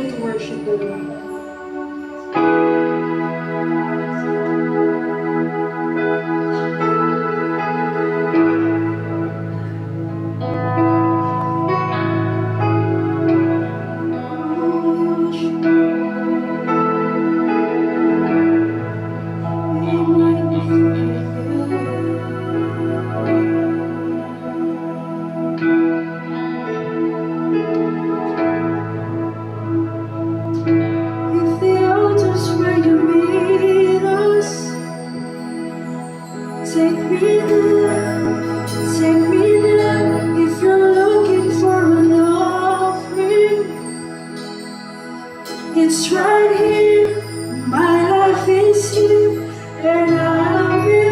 continue to worship the Lord. If the altar's where you meet us, take me there, take me there. If you're looking for an offering, it's right here. My life is here, and I'll be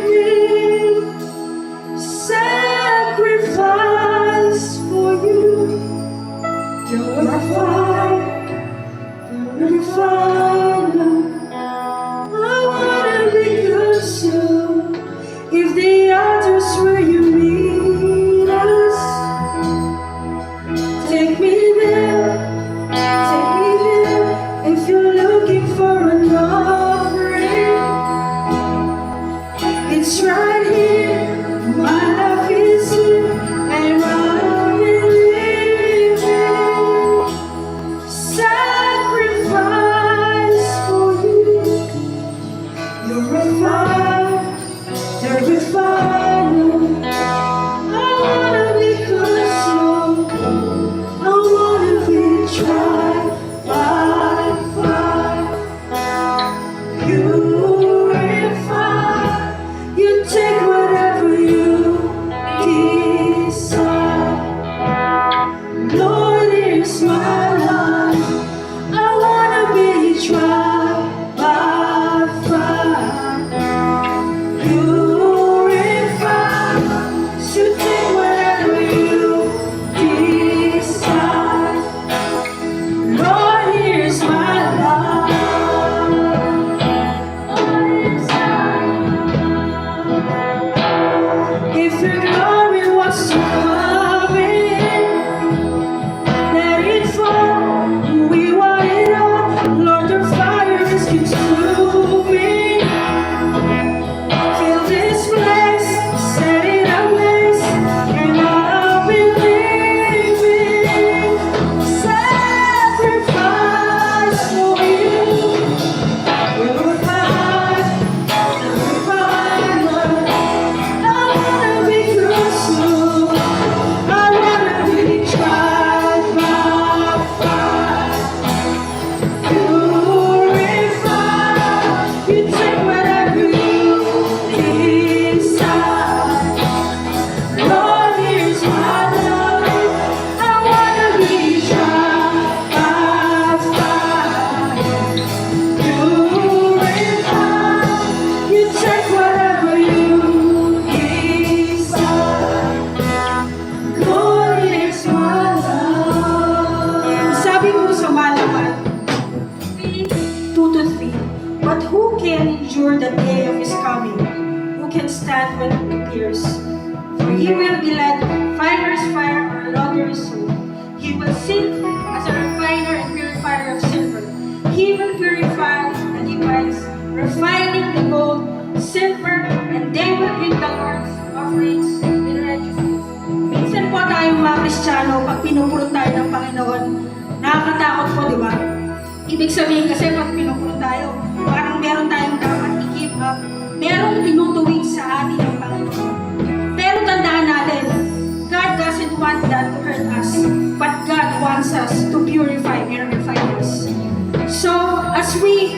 living sacrifice for you. You're a fire. I wanna be consumed. If the altar's where you meet us, take me there, take me there. If you're looking for an offering, it's right here. My life is here, and I'll be living sacrifice for you. You're a fire, you're a fire. I wanna be consumed. I wanna be tried by fire. Purify. You take whatever you desire. Lord, here's my life. I wanna be tried by fire. Purify. So take whatever you desire. Lord, here's my life. Lord, here's my life. If your glory wants to come in, let it fall. We want it all. Lord, your fire is consuming. Fill this place, set it ablaze, and I'll be living sacrifice for you. Purify, purify, Lord. I wanna be consumed. I wanna be tried by fire. Purify. You take whatever you desire. Lord, here's my life. I wanna be tried by fire. Purify. You take whatever you desire. Lord, here's my life. Sabi mo sa Malaman 2-3, but who can endure the day of his coming? Who can stand when it appears? For he will be like finer's fire or lauder's soul. He will sit as a refiner and purifier of silver. He will purify the device, refining the gold, silver, and they will bring the Lord's offerings in righteousness. Minsan po tayong mga Kristiyano, pag pinupuro tayo ng Panginoon, nakakatakot po, di ba? Ibig sabihin kasi pag pinupuro tayo, parang meron tayong dapat i-give up. Merong tinutuwid sa atin ng Panginoon. Pero tandaan natin, God doesn't want that to hurt us, but God wants us to purify and refine us. So, as we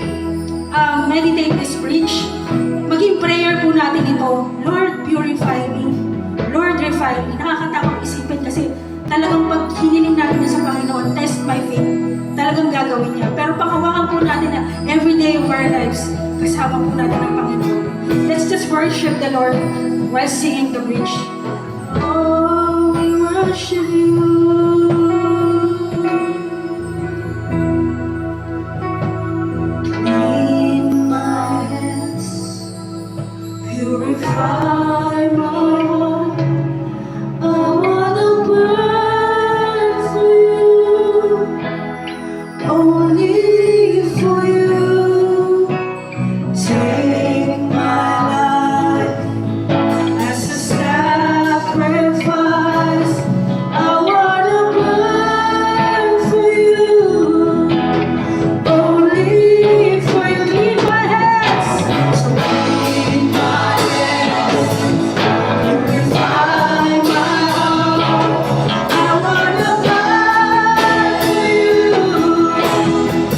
meditate this bridge, maging prayer po natin ito, Lord, purify me. Lord, refine me. Nakakatakot isipin kasi talagang pag hiniling natin sa Panginoon, test my faith, talagang gagawin niya. Pero panghawakan po natin na every day of our lives, kasama po natin ang Panginoon. Let's just worship the Lord while singing the bridge. Oh, we worship you. Clean my hands, purify my heart. I wanna burn for you. only for you. Take my life as a sacrifice. I wanna burn for you, only for you. Lead my hands, so lead my hands, purify my heart. I wanna burn for you.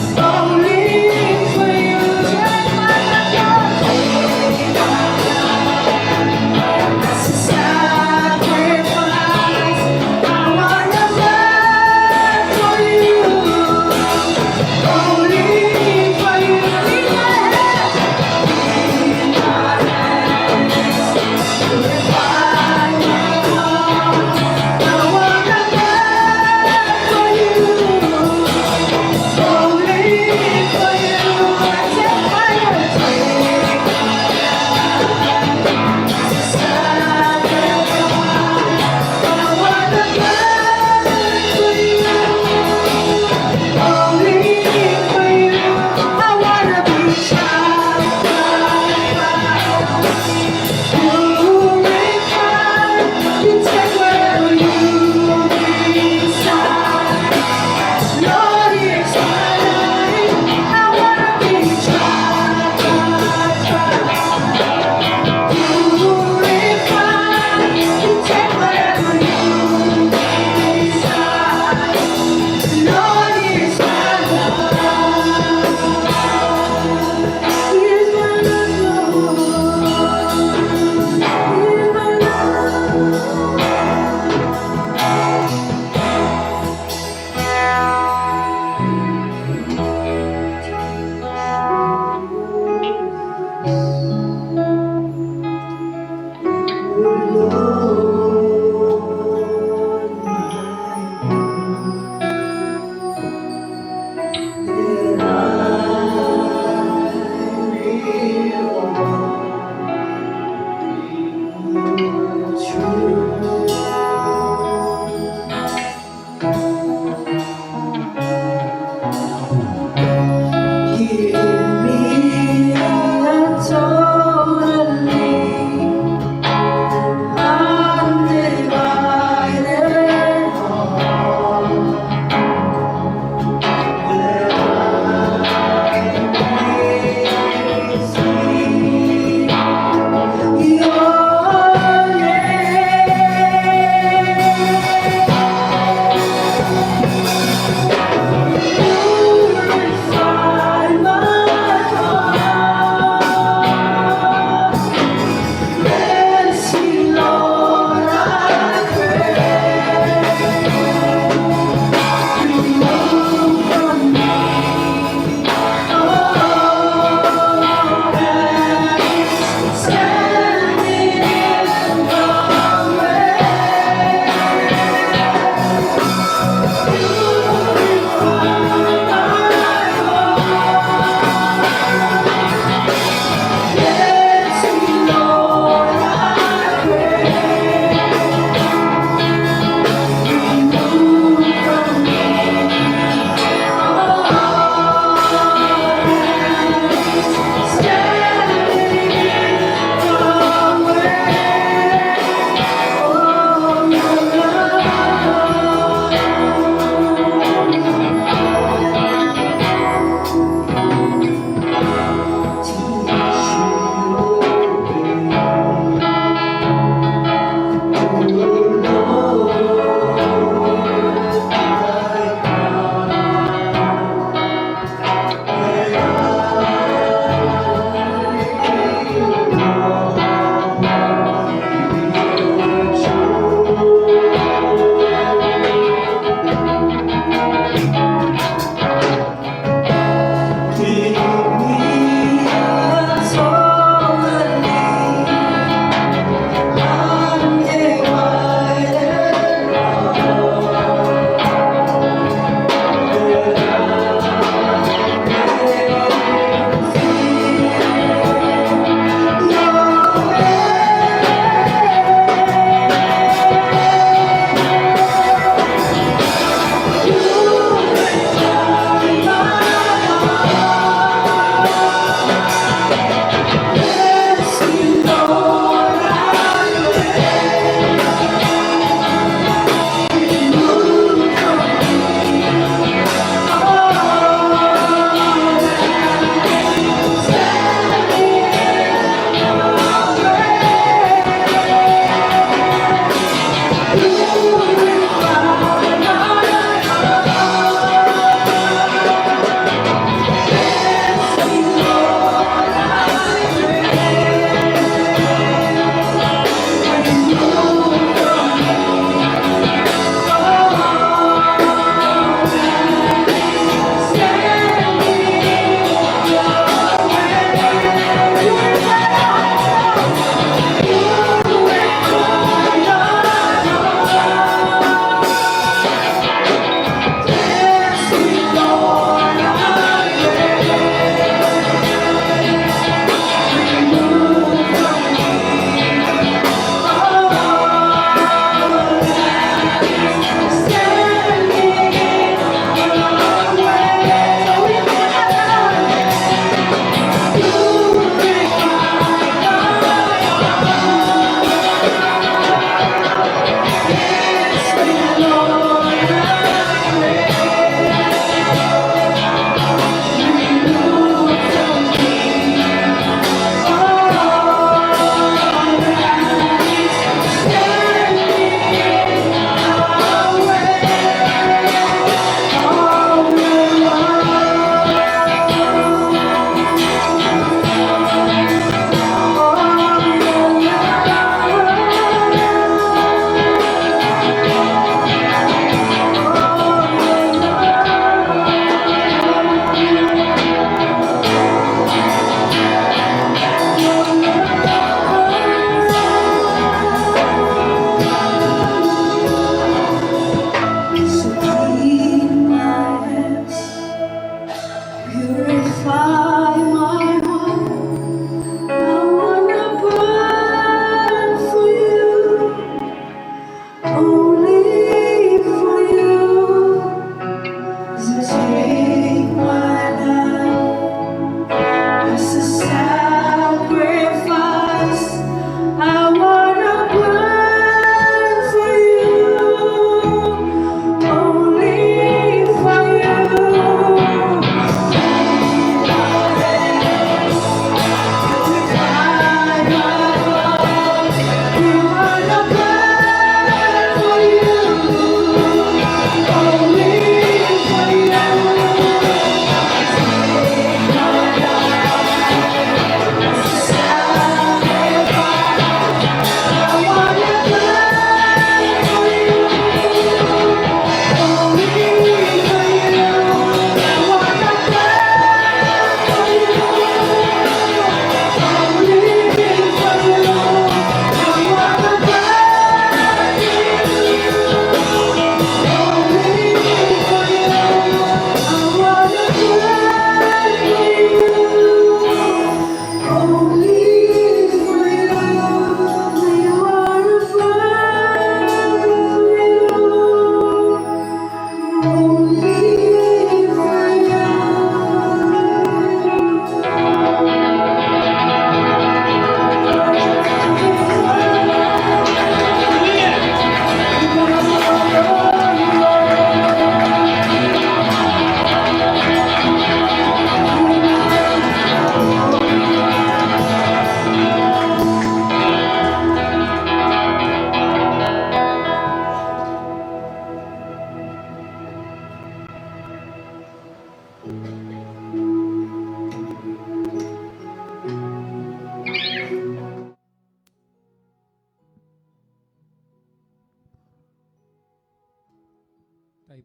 Tayo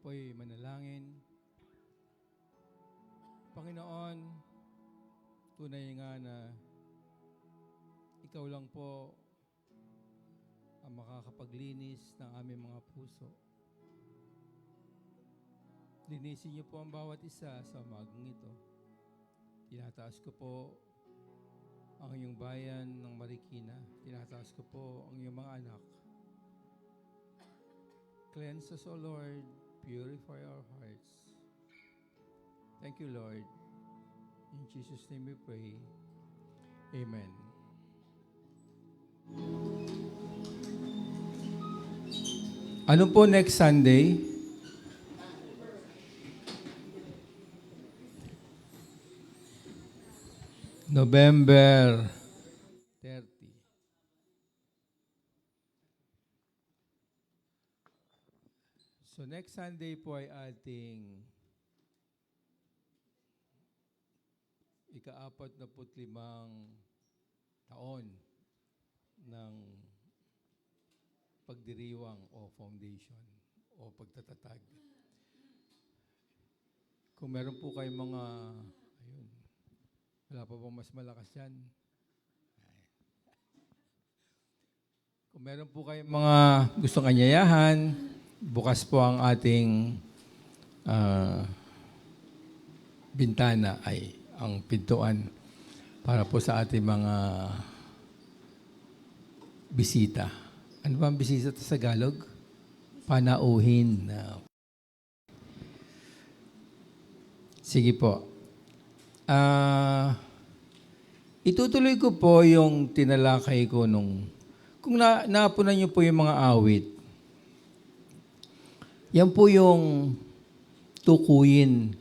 po'y manalangin. Panginoon, tunay nga na Ikaw lang po ang makakapaglinis ng aming mga puso. Linisin niyo po ang bawat isa sa umagang ito. Tinataas ko po ang iyong bayan ng Marikina. Tinataas ko po ang iyong mga anak. Cleanse us, O Lord. Purify our hearts. Thank you, Lord. In Jesus' name we pray. Amen. Ano po next Sunday? November 30. So next Sunday po ay ating ika-45 taon ng pagdiriwang o foundation o pagtatatag. Kung meron po kayong mga, ayun, wala pa bang mas malakas yan? Kung meron po kayong mga gustong anyayahan, bukas po ang ating bintana ay ang pintuan para po sa ating mga bisita. Ano ba ang bisita sa Tagalog? Panauhin. Sige po. Itutuloy ko po yung tinalakay ko nung, kung naapunan niyo po yung mga awit, yan po yung tukuyin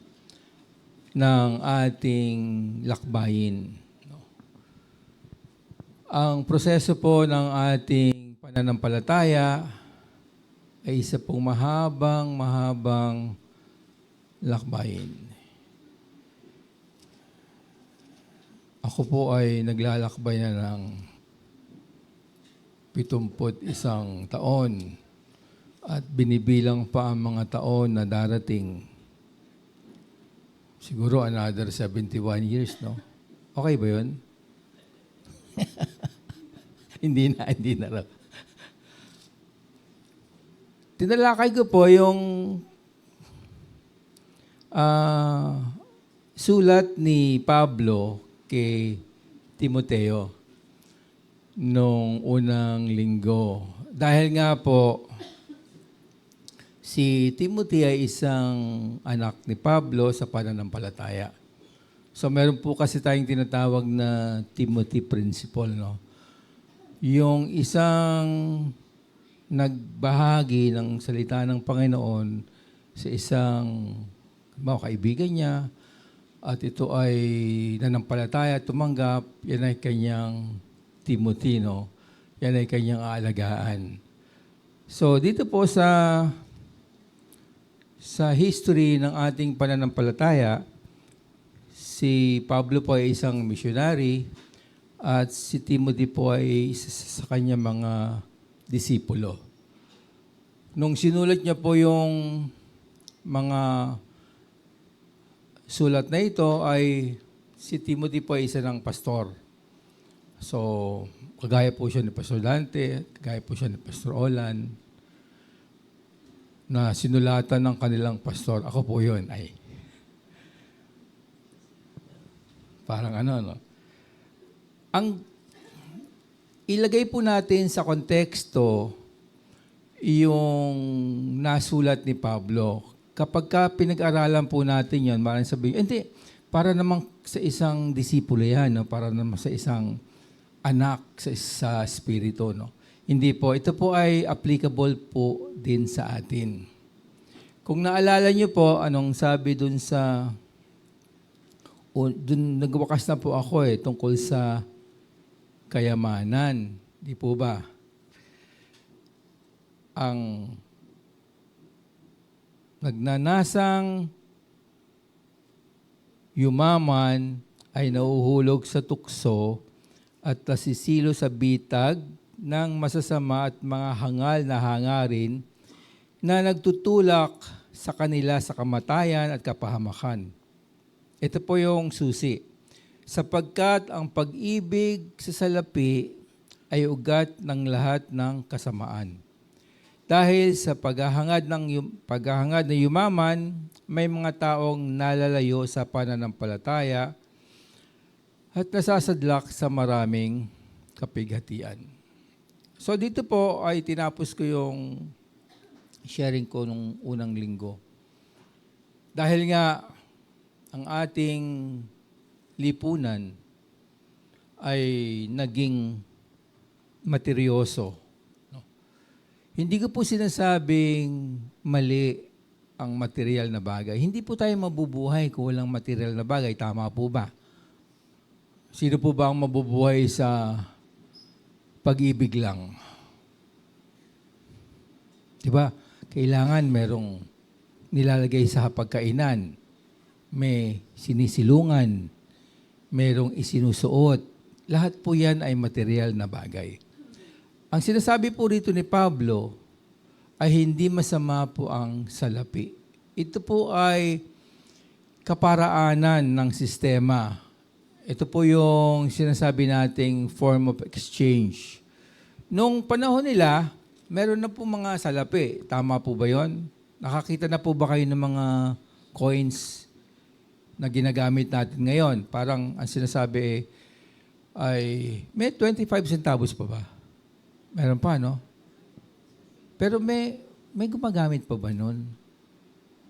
ng ating lakbayin. Ang proseso po ng ating pananampalataya ay isa pong mahabang lakbayin. Ako po ay naglalakbay na ng 71 taon at binibilang pa ang mga taon na darating. Siguro another 71 years, no? Okay ba yun? Hindi na raw. Tinalakay ko po yung sulat ni Pablo kay Timoteo nung unang linggo. Dahil nga po, si Timothy ay isang anak ni Pablo sa pananampalataya. So meron po kasi tayong tinatawag na Timothy Principle, no? Yung isang nagbahagi ng salita ng Panginoon sa isang kaibigan niya at ito ay nanampalataya, tumanggap, yan ay kanyang Timothy, no? Yan ay kanyang aalagaan. So dito po sa history ng ating pananampalataya, si Pablo po ay isang missionary at si Timothy po ay isa sa kanyang mga disipulo. Nung sinulat niya po yung mga sulat na ito ay si Timothy po ay isa ng pastor. So, kagaya po siya ni Pastor Dante, kagaya po siya ni Pastor Olan, na sinulatan ng kanilang pastor. Ako po yun ay parang no? Ang ilagay po natin sa konteksto yung nasulat ni Pablo. Kapag ka pinag-aralan po natin yan, maraming sabihin, hindi, para namang sa isang disipulo yan, no? Para naman sa isang anak sa spirito. No? Hindi po. Ito po ay applicable po din sa atin. Kung naalala niyo po, anong sabi dun sa dun nagwakas na po ako tungkol sa kayamanan. Di po ba? Ang nagnanasang yumaman ay nauhulog sa tukso at nasisilo sa bitag ng masasama at mga hangal na hangarin na nagtutulak sa kanila sa kamatayan at kapahamakan. Ito po yung susi. Sapagkat ang pag-ibig sa salapi ay ugat ng lahat ng kasamaan. Dahil sa paghahangad na yumaman, may mga taong nalalayo sa pananampalataya at nasasadlak sa maraming kapighatian. So dito po ay tinapos ko yung sharing ko nung unang linggo. Dahil nga ang ating lipunan ay naging materyoso. No? Hindi ko po sinasabing mali ang material na bagay. Hindi po tayo mabubuhay kung walang material na bagay. Tama po ba? Sino po ba ang mabubuhay sa pag-ibig lang? Diba? Kailangan merong nilalagay sa pagkainan. May sinisilungan. Merong isinusuot. Lahat po yan ay material na bagay. Ang sinasabi po rito ni Pablo ay hindi masama po ang salapi. Ito po ay kaparaanan ng sistema. Ito po yung sinasabi nating form of exchange. Nung panahon nila, meron na po mga salapi. Tama po ba yon? Nakakita na po ba kayo ng mga coins na ginagamit natin ngayon? Parang ang sinasabi ay may 25 centavos pa ba? Meron pa, no? Pero may gumagamit pa ba nun?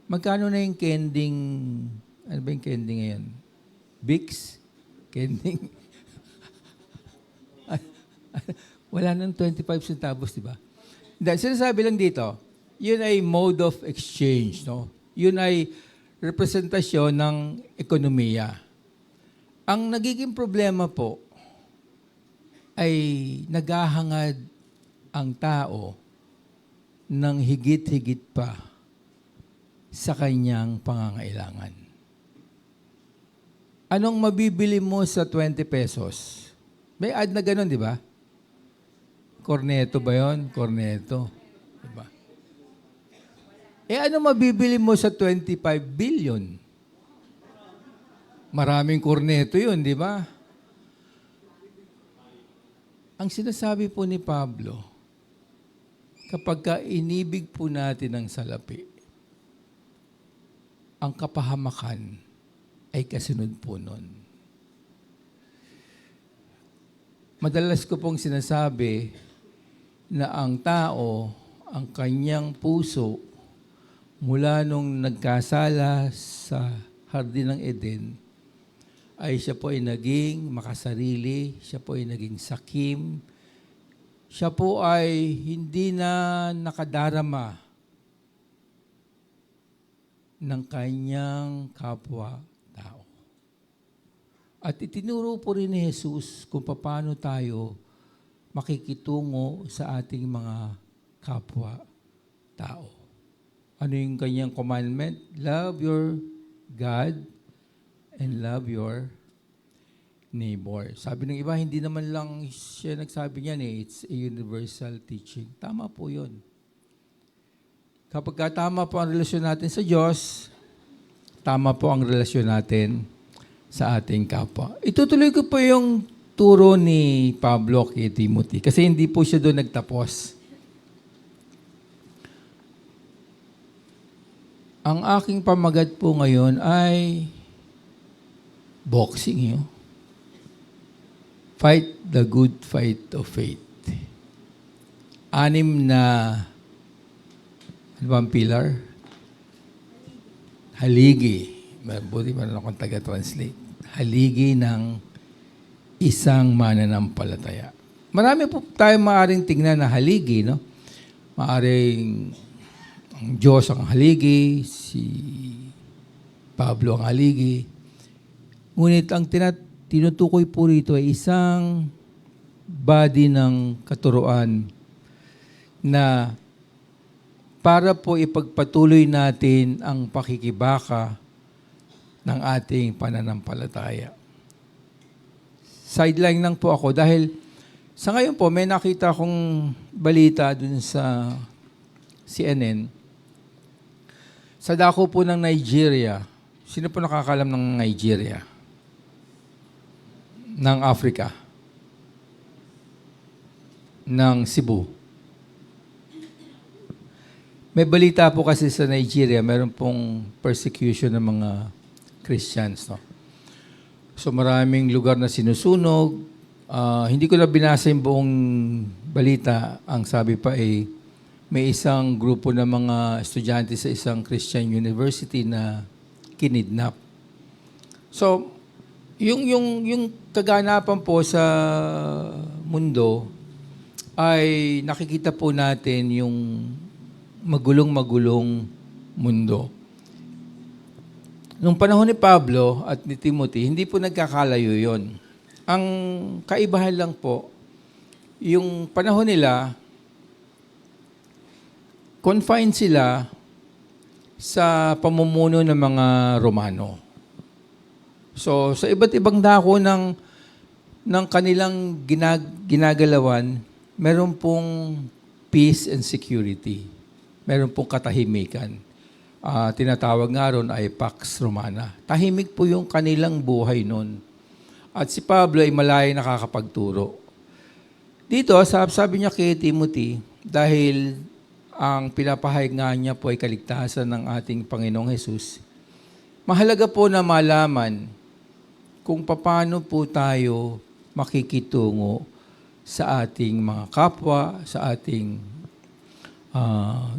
Magkano na yung kending, ano ba yung kending ngayon? Bix? Kending? Wala nang 25 centavos, di ba? Sinasabi lang dito, yun ay mode of exchange, no? Yun ay representasyon ng ekonomiya. Ang nagiging problema po ay naghahangad ang tao ng higit-higit pa sa kanyang pangangailangan. Anong mabibili mo sa 20 pesos? May ad na ganun, di ba? Corneto ba yun? Corneto. Diba? Ano mabibili mo sa 25 billion? Maraming corneto yun, di ba? Ang sinasabi po ni Pablo, kapag ka inibig po natin ang salapi, ang kapahamakan ay kasunod po nun. Madalas ko pong sinasabi na ang tao, ang kanyang puso, mula nung nagkasala sa Hardin ng Eden, ay siya po ay naging makasarili, siya po ay naging sakim, siya po ay hindi na nakadarama ng kanyang kapwa-tao. At itinuro po rin ni Jesus kung paano tayo makikitungo sa ating mga kapwa-tao. Ano yung kanyang commandment? Love your God and love your neighbor. Sabi ng iba, hindi naman lang siya nagsabi niyan eh. It's a universal teaching. Tama po yun. Kapag tama po ang relasyon natin sa Diyos, tama po ang relasyon natin sa ating kapwa. Itutuloy ko po yung turo ni Pablo kay Timothy kasi hindi po siya doon nagtapos. Ang aking pamagat po ngayon ay boxing yun. Fight the good fight of faith. 6 na ano ba ang pillar? Haligi. Buti pa na akong taga-translate. Haligi ng isang mananampalataya. Marami po tayo maaaring tingnan na haligi, no? Maaaring ang Diyos ang haligi, si Pablo ang haligi. Ngunit ang tinutukoy po rito ay isang body ng katuruan na para po ipagpatuloy natin ang pakikibaka ng ating pananampalataya. Sideline lang po ako dahil sa ngayon po may nakita akong balita dun sa CNN. Sa dako po ng Nigeria, sino po nakakalam ng Nigeria? Ng Africa? Ng Cebu? May balita po kasi sa Nigeria, meron pong persecution ng mga Christians. No? So maraming lugar na sinusunog. Hindi ko na binasa yung buong balita. Ang sabi pa may isang grupo ng mga estudyante sa isang Christian university na kinidnap. So, yung kaganapan po sa mundo ay nakikita po natin yung magulong-magulong mundo. Nung panahon ni Pablo at ni Timothy, hindi po nagkakalayo yon. Ang kaibahan lang po, yung panahon nila, confined sila sa pamumuno ng mga Romano. So, sa iba't ibang dako ng kanilang ginagalawan, meron pong peace and security. Meron pong katahimikan. Tinatawag nga ron ay Pax Romana. Tahimik po yung kanilang buhay nun. At si Pablo ay malaya nakakapagturo. Dito, sabi niya kay Timothy, dahil ang pinapahayag nga niya po ay kaligtasan ng ating Panginoong Hesus, mahalaga po na malaman kung paano po tayo makikitungo sa ating mga kapwa, sa ating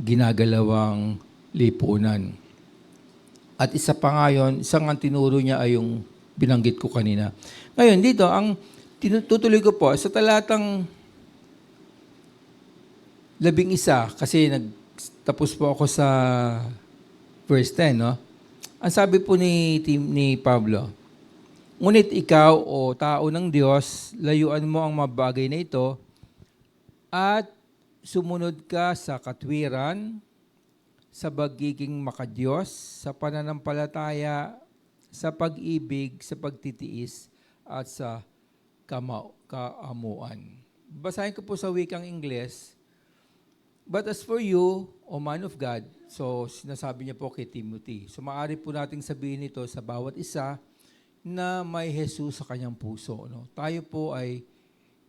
ginagalawang lipunan. At isa pa nga yun, isang ang tinuro niya ay yung binanggit ko kanina. Ngayon, dito, ang tutuloy ko po, sa talatang 11, kasi nagtapos po ako sa verse 10, no? Ang sabi po ni Pablo, ngunit ikaw, o tao ng Diyos, layuan mo ang mabagay na ito at sumunod ka sa katwiran, sa pagiging makadiyos, sa pananampalataya, sa pag-ibig, sa pagtitiis, at sa kaamuan. Basahin ko po sa wikang Ingles. But as for you, O man of God, so sinasabi niya po kay Timothy, so maaari po nating sabihin ito sa bawat isa na may Jesus sa kanyang puso. No? Tayo po ay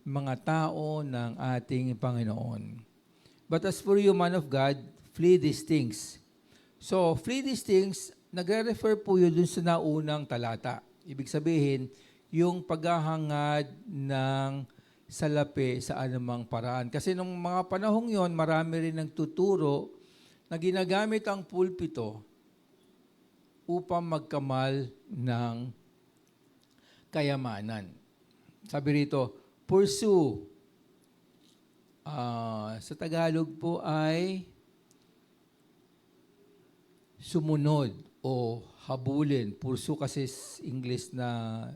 mga tao ng ating Panginoon. But as for you, man of God, flee these things. So, flee these things, nagre-refer po yun dun sa naunang talata. Ibig sabihin, yung paghahangad ng salapi sa anumang paraan. Kasi nung mga panahong yon, marami rin nagtuturo na ginagamit ang pulpito upang magkamal ng kayamanan. Sabi rito, pursue. Sa Tagalog po ay sumunod o habulin. Pursue kasi English na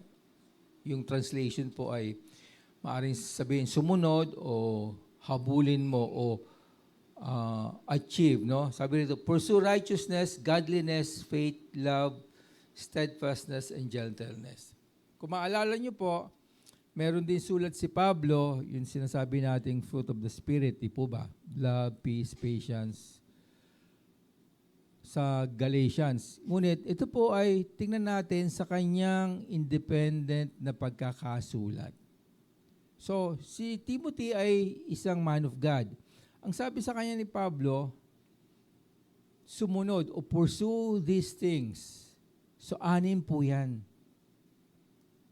yung translation po ay maaaring sabihin sumunod o habulin mo o achieve, no? Sabi rito, pursue righteousness, godliness, faith, love, steadfastness, and gentleness. Kung maalala niyo po, meron din sulat si Pablo, yung sinasabi nating fruit of the Spirit, di po ba? Love, peace, patience, sa Galatians. Ngunit ito po ay tingnan natin sa kanyang independent na pagkakasulat. So, si Timothy ay isang man of God. Ang sabi sa kanya ni Pablo, sumunod o pursue these things. So, 6 po yan.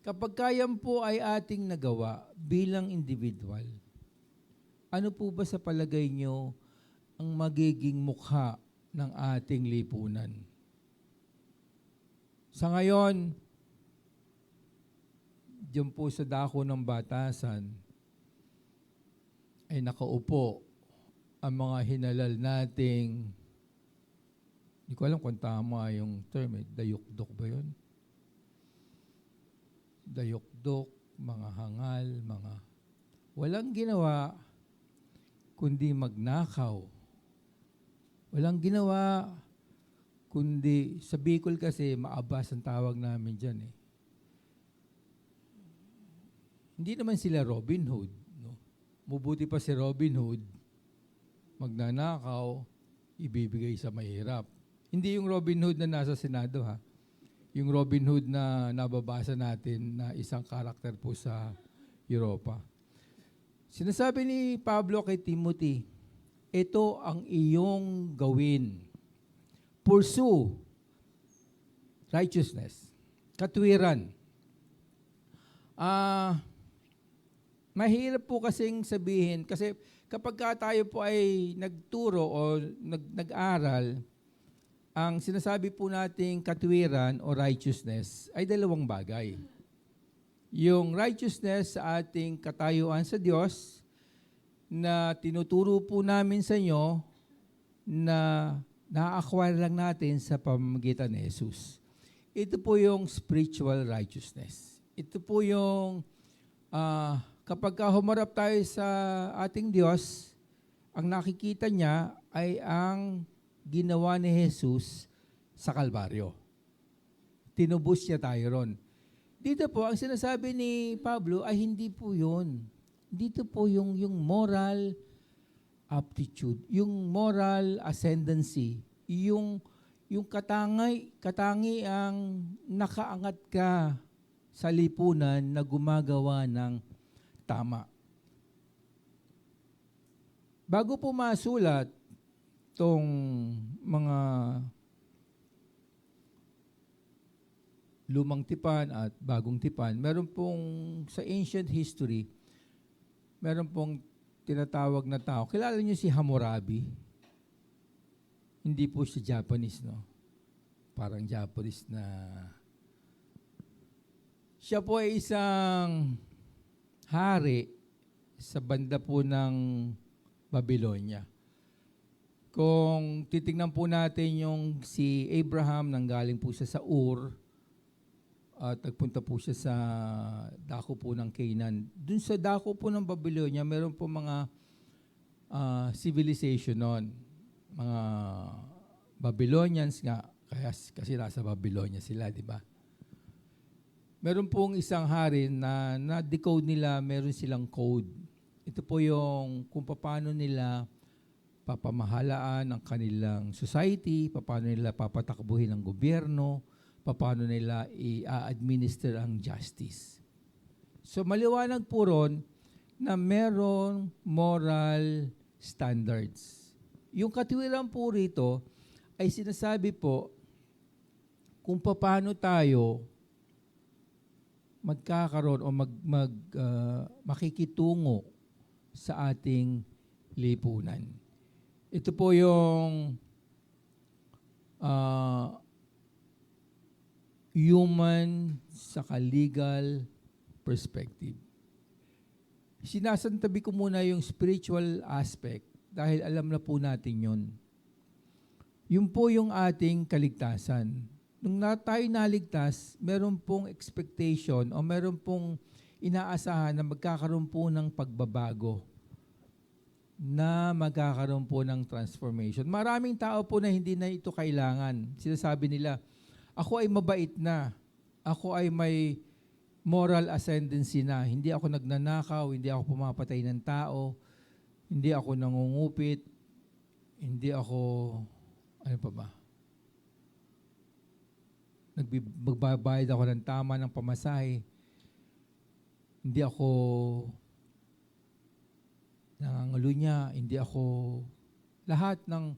Kapag kayan po ay ating nagawa bilang individual, ano po ba sa palagay nyo ang magiging mukha ng ating lipunan? Sa ngayon, diyan po sa dako ng batasan ay nakaupo ang mga hinalal nating, hindi ko alam kung tama yung term, dayukdok ba yun? Dayukdok, mga hangal, mga walang ginawa kundi magnakaw. Walang ginawa kundi sa Bicol kasi maabas ang tawag namin dyan eh. Hindi naman sila Robin Hood. No? Mabuti pa si Robin Hood, magnanakaw, ibibigay sa mahirap. Hindi yung Robin Hood na nasa Senado ha. Yung Robin Hood na nababasa natin na isang karakter po sa Europa. Sinasabi ni Pablo kay Timothy, ito ang iyong gawin. Pursue righteousness, katwiran. Mahirap po kasing sabihin, kasi kapag tayo po ay nagturo o nag-aral, ang sinasabi po nating katwiran o righteousness ay dalawang bagay. Yung righteousness sa ating katayuan sa Diyos na tinuturo po namin sa inyo na na-acquire lang natin sa pamamagitan ni Jesus. Ito po yung spiritual righteousness. Ito po yung kapag humarap tayo sa ating Diyos, ang nakikita niya ay ang ginawa ni Jesus sa Kalbaryo. Tinubos niya tayo ron. Dito po, ang sinasabi ni Pablo ay hindi po yun. Dito po yung moral aptitude, yung moral ascendancy, yung katangi ang nakaangat ka sa lipunan na gumagawa ng tama. Bago po masulat tong mga lumang tipan at bagong tipan, meron pong sa ancient history, meron pong tinatawag na tao. Kilala niyo si Hammurabi? Hindi po siya Japanese, no? Parang Japanese na... Siya po ay isang hari sa banda po ng Babylonia. Kung titingnan po natin yung si Abraham, nanggaling po siya sa Ur, at nagpunta po siya sa dako po ng Canaan. Dun sa dako po ng Babylonia, meron po mga civilization noon. Mga Babylonians nga, kasi nasa Babylonia sila, di ba? Meron pong isang hari na na-decode nila, meron silang code. Ito po yung kung paano nila papamahalaan ang kanilang society, paano nila papatakbuhin ang gobyerno, paano nila i-administer ang justice. So maliwanag po ron na meron moral standards. Yung katwiran po rito ay sinasabi po kung paano tayo magkakaroon o makikitungo sa ating lipunan. Ito po yung human saka legal perspective. Sinasantabi ko muna yung spiritual aspect dahil alam na po natin yun. Yun po yung ating kaligtasan. Nung tayo naligtas, meron pong expectation o meron pong inaasahan na magkakaroon po ng pagbabago, na magkakaroon po ng transformation. Maraming tao po na hindi na ito kailangan. Sinasabi nila, ako ay mabait na. Ako ay may moral ascendancy na. Hindi ako nagnanakaw, hindi ako pumapatay ng tao, hindi ako nangungupit, hindi ako, ano pa ba? Magbabayad ako ng tama ng pamasahe. Hindi ako nangangalunya, hindi ako lahat ng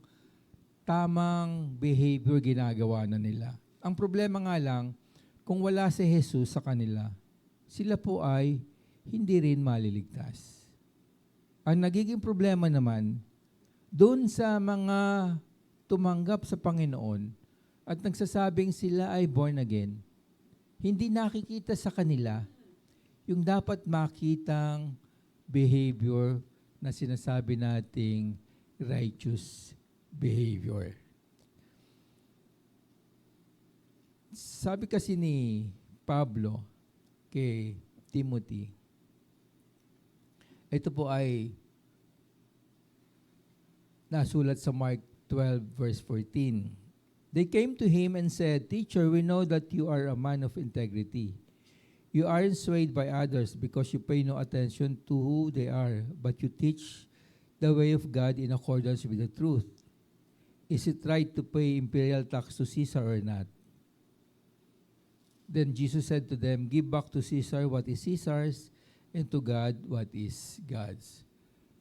tamang behavior ginagawa na nila. Ang problema nga lang, kung wala si Jesus sa kanila, sila po ay hindi rin maliligtas. Ang nagiging problema naman, doon sa mga tumanggap sa Panginoon at nagsasabing sila ay born again, hindi nakikita sa kanila yung dapat makitang behavior na sinasabi nating righteous behavior. Sabi kasi ni Pablo kay Timothy, ito po ay nasulat sa Mark 12 verse 14. They came to him and said, "Teacher, we know that you are a man of integrity. You aren't swayed by others because you pay no attention to who they are, but you teach the way of God in accordance with the truth. Is it right to pay imperial tax to Caesar or not?" Then Jesus said to them, "Give back to Caesar what is Caesar's, and to God what is God's."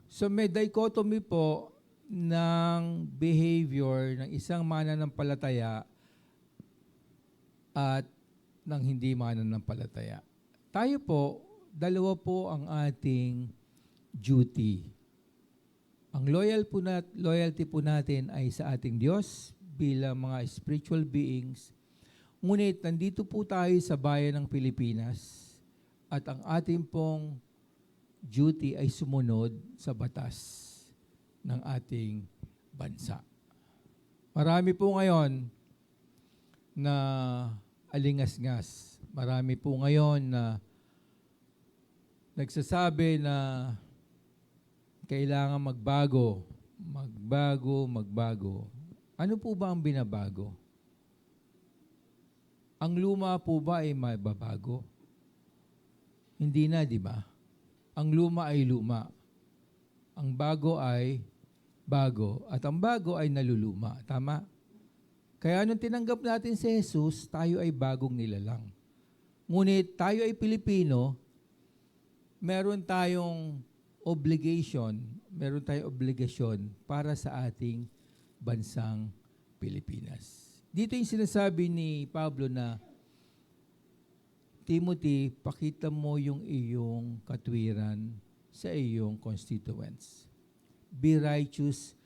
So may dichotomy po ng behavior ng isang mananampalataya at ng hindi mananampalataya. Tayo po, dalawa po ang ating duty. Ang loyalty po natin ay sa ating Diyos bilang mga spiritual beings. Ngunit nandito po tayo sa bayan ng Pilipinas at ang ating pong duty ay sumunod sa batas ng ating bansa. Marami po ngayon na alingas-ngas. Marami po ngayon na nagsasabi na kailangan magbago. Ano po ba ang binabago? Ang luma po ba ay mababago? Hindi na, di ba? Ang luma ay luma. Ang bago ay bago. At ang bago ay naluluma. Tama? Kaya nung tinanggap natin si Jesus, tayo ay bagong nilalang. Ngunit tayo ay Pilipino, meron tayong obligasyon para sa ating bansang Pilipinas. Dito yung sinasabi ni Pablo na, Timothy, pakita mo yung iyong katwiran sa iyong constituents. Be righteous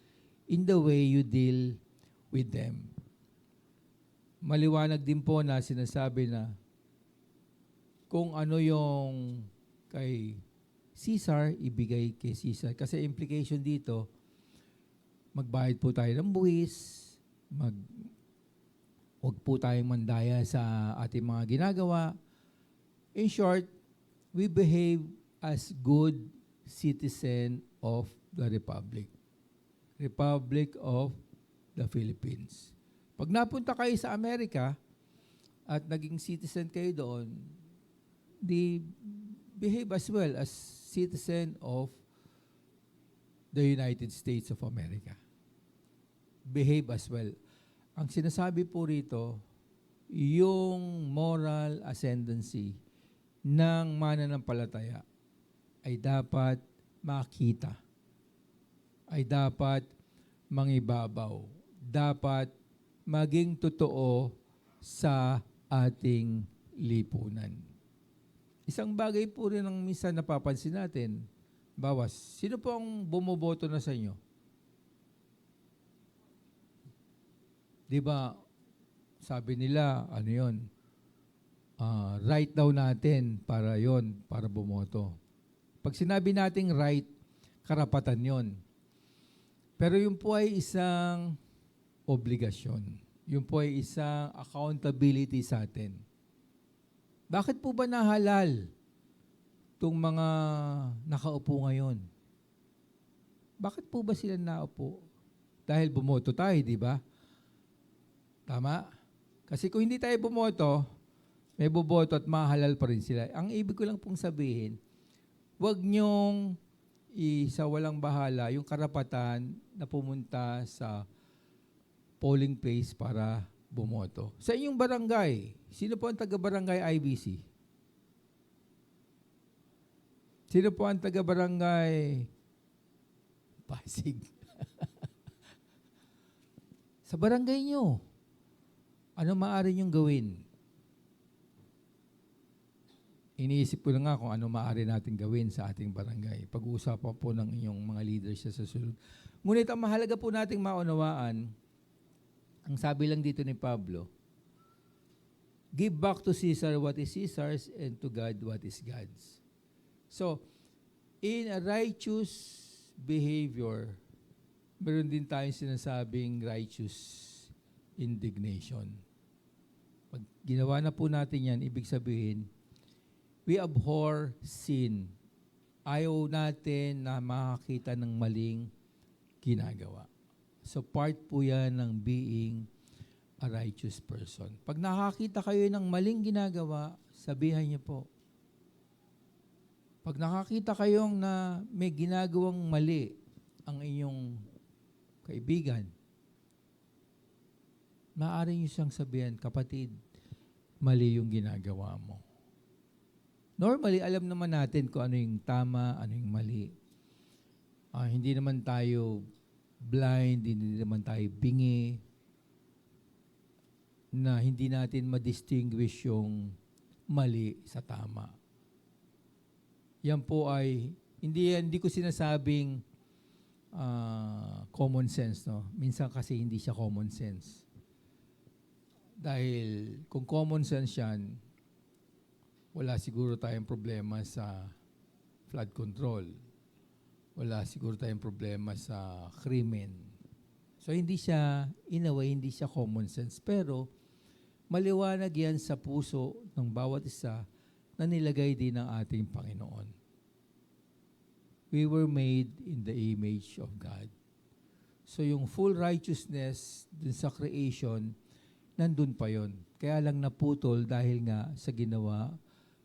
in the way you deal with them. Maliwanag din po na sinasabi na kung ano yung kay Caesar, ibigay kay Caesar. Kasi implication dito, magbayad po tayo ng buwis, huwag po tayong mandaya sa ating mga ginagawa. In short, we behave as good citizen of the Republic. Republic of the Philippines. Pag napunta kayo sa Amerika at naging citizen kayo doon, behave as well as citizen of the United States of America. Behave as well. Ang sinasabi po rito, yung moral ascendancy ng mananampalataya ay dapat makita, ay dapat mangibabaw, dapat maging totoo sa ating lipunan. Isang bagay po rin ang minsan napapansin natin, bawas, sino po ang bumoboto na sa inyo? Di ba, sabi nila, ano yun, right daw natin para bumoto. Pag sinabi nating right, karapatan yon. Pero yun po ay isang obligasyon. Yun po ay isang accountability sa atin. Bakit po ba nahalal itong mga nakaupo ngayon? Bakit po ba sila naupo? Dahil bumoto tayo, di ba? Tama? Kasi kung hindi tayo bumoto, may buboto at mahalal pa rin sila. Ang ibig ko lang pong sabihin, huwag niyong sa walang bahala yung karapatan na pumunta sa polling place para bumoto. Sa inyong barangay, sino po ang taga-barangay IBC? Sino po ang taga-barangay Pasig? Sa barangay nyo, ano maaari niyong gawin? Iniisip ko na nga kung ano maaari natin gawin sa ating barangay. Pag-uusapan po ng inyong mga leaders sa susunod. Ngunit ang mahalaga po nating maunawaan, ang sabi lang dito ni Pablo, give back to Caesar what is Caesar's and to God what is God's. So, in a righteous behavior, meron din tayong sinasabing righteous indignation. Pag ginawa na po natin yan, ibig sabihin, we abhor sin. Ayaw natin na makakita ng maling ginagawa. So part po yan ng being a righteous person. Pag nakakita kayo ng maling ginagawa, sabihan niyo po. Pag nakakita kayong na may ginagawang mali ang inyong kaibigan, maaari niyo siyang sabihan, kapatid, mali yung ginagawa mo. Normally, alam naman natin kung ano yung tama, ano yung mali. Hindi naman tayo blind, hindi naman tayo bingi, na hindi natin ma-distinguish yung mali sa tama. Yan po ay, hindi ko sinasabing common sense, no? Minsan kasi hindi siya common sense. Dahil kung common sense yan, wala siguro tayong problema sa flood control. Wala siguro tayong problema sa krimen. So hindi siya, in a way, hindi siya common sense. Pero maliwanag yan sa puso ng bawat isa na nilagay din ng ating Panginoon. We were made in the image of God. So yung full righteousness dun sa creation, nandun pa yon. Kaya lang naputol dahil nga sa ginawa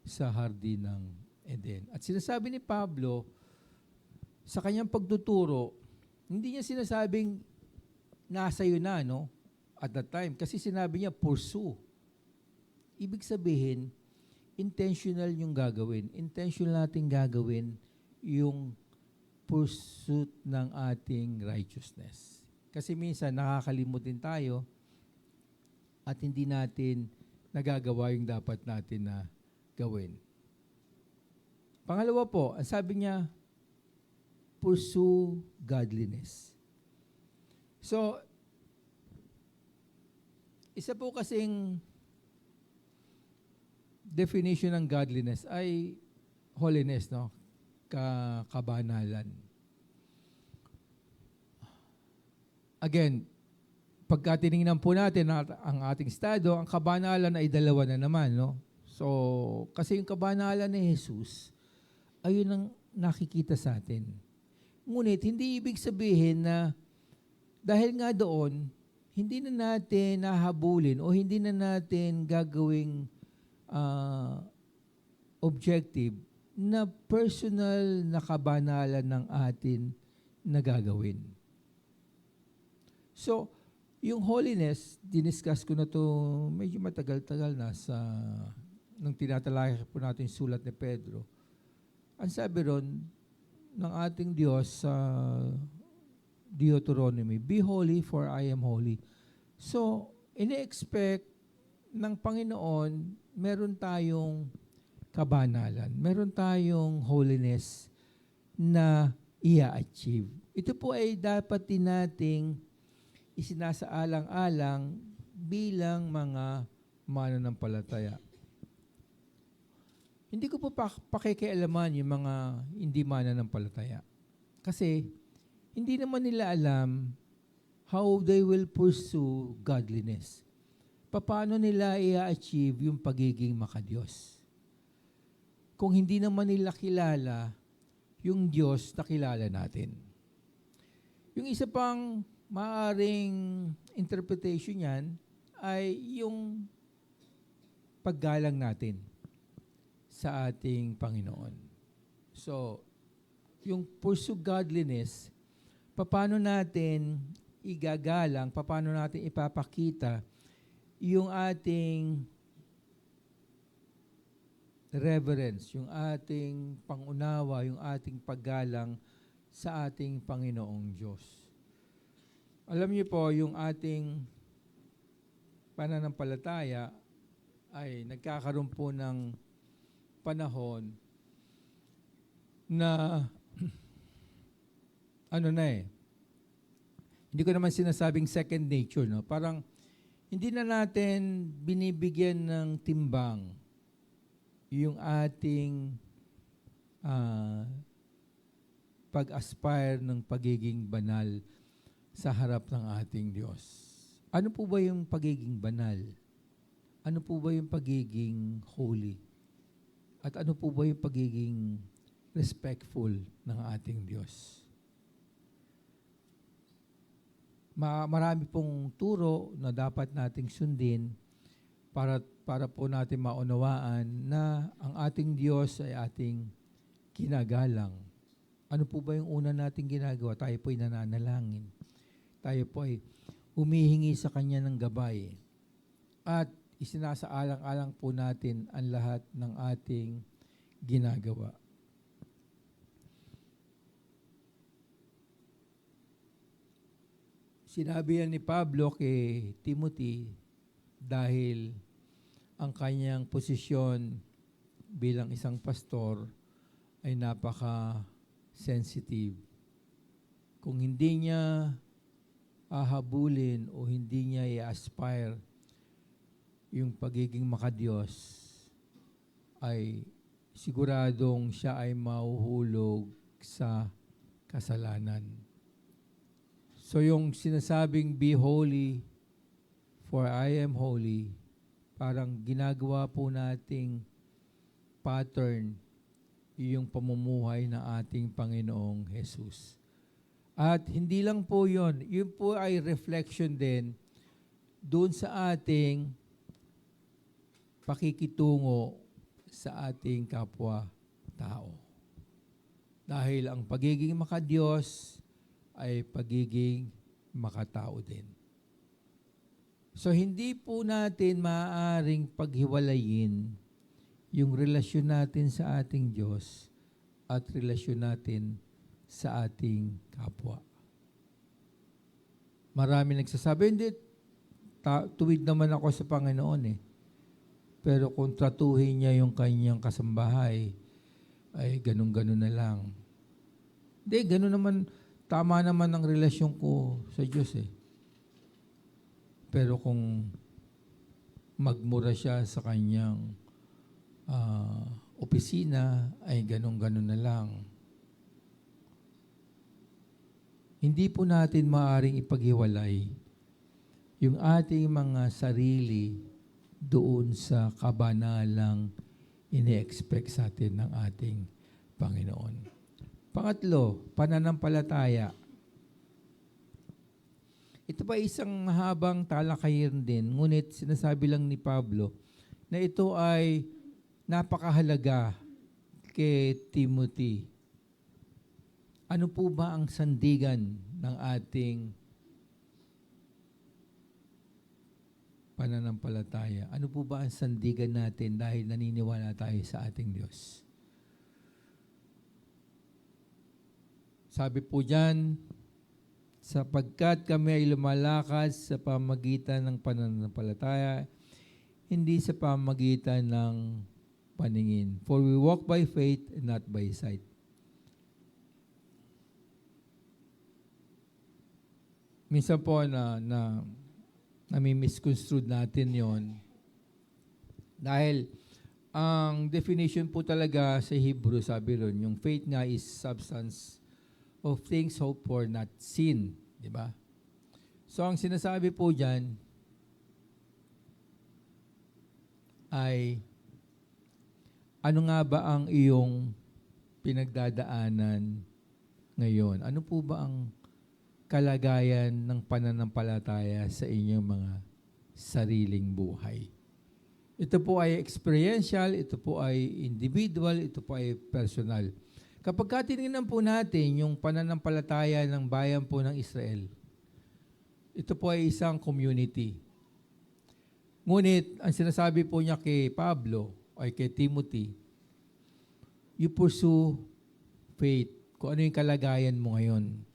sa hardin ng Eden. At sinasabi ni Pablo, sa kanyang pagtuturo, hindi niya sinasabing nasa iyo na, no? At that time. Kasi sinabi niya, pursue. Ibig sabihin, intentional yung gagawin. Intentional natin gagawin yung pursuit ng ating righteousness. Kasi minsan, nakakalimot din tayo at hindi natin nagagawa yung dapat natin na gawin. Pangalawa po, ang sabi niya, pursue godliness. So, isa po kasing definition ng godliness ay holiness, no? Kabanalan. Again, pagka tinignan po natin ang ating estado, ang kabanalan ay dalawa na naman, no? So, kasi yung kabanalan ni Jesus, ayun ang nakikita sa atin. Ngunit, hindi ibig sabihin na dahil nga doon, hindi na natin nahabulin o hindi na natin gagawing objective na personal na kabanalan ng atin na gagawin. So, yung holiness, diniscuss ko na to medyo matagal-tagal na nung tinatalakay po natin yung sulat ni Pedro. Ang sabi ron ng ating Diyos sa Deuteronomy, be holy for I am holy. So, ini-expect ng Panginoon, meron tayong kabanalan. Meron tayong holiness na i-achieve. Ito po ay dapat din nating isinasaalang-alang bilang mga mananampalataya. Hindi ko po pakikialaman yung mga hindi mananampalataya. Kasi hindi naman nila alam how they will pursue godliness. Paano nila i-achieve yung pagiging makadiyos? Kung hindi naman nila kilala yung Diyos na kilala natin. Yung isa pang maaring interpretation yan ay yung paggalang natin sa ating Panginoon. So, yung pursue godliness, paano natin igagalang, paano natin ipapakita yung ating reverence, yung ating pangunawa, yung ating paggalang sa ating Panginoong Diyos. Alam niyo po, yung ating pananampalataya ay nagkakaroon po ng panahon na hindi ko naman sinasabing second nature, no? Parang hindi na natin binibigyan ng timbang yung ating pag-aspire ng pagiging banal sa harap ng ating Diyos. Ano po ba yung pagiging banal? Ano po ba yung pagiging holy? At ano po ba yung pagiging respectful ng ating Diyos? marami pong turo na dapat nating sundin para po natin maunawaan na ang ating Diyos ay ating ginagalang. Ano po ba yung una nating ginagawa? Tayo po ay nananalangin. Tayo po ay humihingi sa Kanya ng gabay. At isinasaalang-alang po natin ang lahat ng ating ginagawa. Sinabi yan ni Pablo kay Timothy dahil ang kanyang posisyon bilang isang pastor ay napaka-sensitive. Kung hindi niya ahabulin o hindi niya i-aspire yung pagiging makadiyos, ay siguradong siya ay mahuhulog sa kasalanan. So yung sinasabing be holy for I am holy, parang ginagawa po nating pattern yung pamumuhay ng ating Panginoong Jesus. At hindi lang po yun po ay reflection din doon sa ating pakikitungo sa ating kapwa-tao. Dahil ang pagiging makadiyos ay pagiging makatao din. So hindi po natin maaaring paghiwalayin yung relasyon natin sa ating Diyos at relasyon natin sa ating kapwa. Marami nagsasabi, hindi, tuwid naman ako sa Panginoon eh. Pero kung tratuhin niya yung kanyang kasambahay, ay ganun-ganun na lang. Hindi, ganun naman, tama naman ang relasyon ko sa Diyos eh. Pero kung magmura siya sa kanyang opisina, ay ganun-ganun na lang. Hindi po natin maaring ipaghiwalay yung ating mga sarili doon sa kabanalang ini-expect sa atin ng ating Panginoon. Pangatlo, pananampalataya. Ito pa isang mahabang talakayin din, ngunit sinasabi lang ni Pablo na ito ay napakahalaga kay Timothy. Ano po ba ang sandigan ng ating pananampalataya? Ano po ba ang sandigan natin dahil naniniwala tayo sa ating Diyos? Sabi po dyan, sapagkat kami ay lumalakas sa pamagitan ng pananampalataya, hindi sa pamagitan ng paningin. For we walk by faith and not by sight. Minsan po nami-misconstrued natin yon dahil ang definition po talaga sa Hebrew, sabi ron, yung faith nga is substance of things hoped for, not seen. Di ba? So, ang sinasabi po dyan ay ano nga ba ang iyong pinagdadaanan ngayon? Ano po ba ang kalagayan ng pananampalataya sa inyong mga sariling buhay? Ito po ay experiential, ito po ay individual, ito po ay personal. Kapag tinignan po natin yung pananampalataya ng bayan po ng Israel, ito po ay isang community. Ngunit, ang sinasabi po niya kay Pablo, ay kay Timothy, you pursue faith. Kung ano yung kalagayan mo ngayon.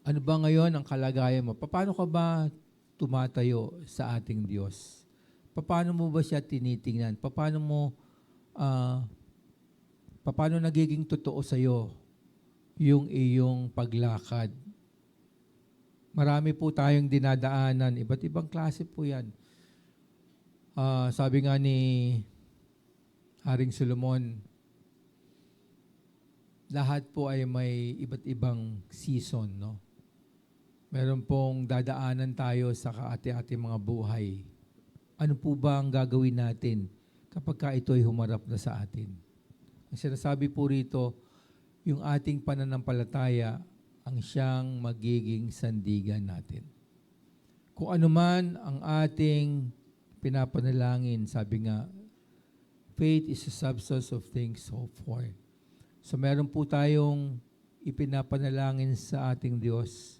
Ano ba ngayon ang kalagayan mo? Paano ka ba tumatayo sa ating Diyos? Paano mo ba siya tinitingnan? Paano nagiging totoo sa iyo yung iyong paglakad? Marami po tayong dinadaanan. Iba't ibang klase po yan. Sabi nga ni Haring Solomon, lahat po ay may iba't ibang season, no? Meron pong dadaanan tayo sa kaati-ati mga buhay. Ano po ba ang gagawin natin kapag ka ito ay humarap na sa atin? Ang sinasabi po rito, yung ating pananampalataya ang siyang magiging sandigan natin. Kung ano man ang ating pinapanalangin, sabi nga, faith is the substance of things hoped for. So meron po tayong ipinapanalangin sa ating Diyos